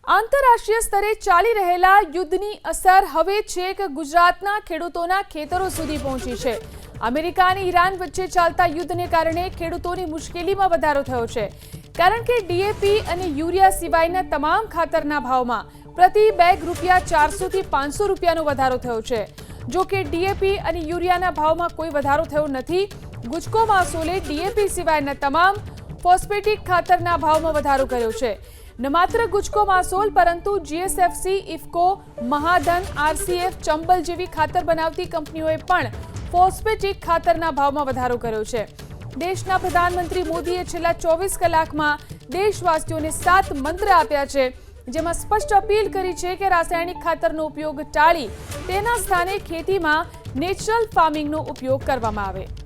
આંતરરાષ્ટ્રીય સ્તરે ચાલી રહેલા યુદ્ધની અસર હવે છેક ગુજરાતના ખેડૂતોના ખેતરો સુધી પહોંચી છે। અમેરિકા અને ઈરાન વચ્ચે ચાલતા યુદ્ધને કારણે ખેડૂતોની મુશ્કેલીમાં વધારો થયો છે, કારણ કે ડીએપી અને યુરિયા સિવાયના તમામ ખાતરના ભાવમાં પ્રતિ બેગ રૂપિયા 400 થી 500 રૂપિયાનો વધારો થયો છે। જો કે ડીએપી અને યુરિયાના ભાવમાં કોઈ વધારો થયો નથી। ગુજકો માસોલે ડીએપી સિવાયના તમામ ફોસ્ફેટિક ખાતરના ભાવમાં વધારો કર્યો છે। ન માત્ર ગુજકો માસોલ પરંતુ જીએસએફસી, ઇફકો, મહાધન, આરસીએફ, ચંબલ જેવી ખાતર બનાવતી કંપનીઓએ પણ ફોસ્ફેટિક ખાતરના ભાવમાં વધારો કર્યો છે। દેશના પ્રધાનમંત્રી મોદીએ છેલ્લા 24 કલાકમાં દેશવાસીઓને 7 મંત્ર આપ્યા છે, જેમાં સ્પષ્ટ અપીલ કરી છે કે રાસાયણિક ખાતરનો ઉપયોગ ટાળી તેના સ્થાને ખેતીમાં નેચરલ ફાર્મિંગનો ઉપયોગ કરવામાં આવે।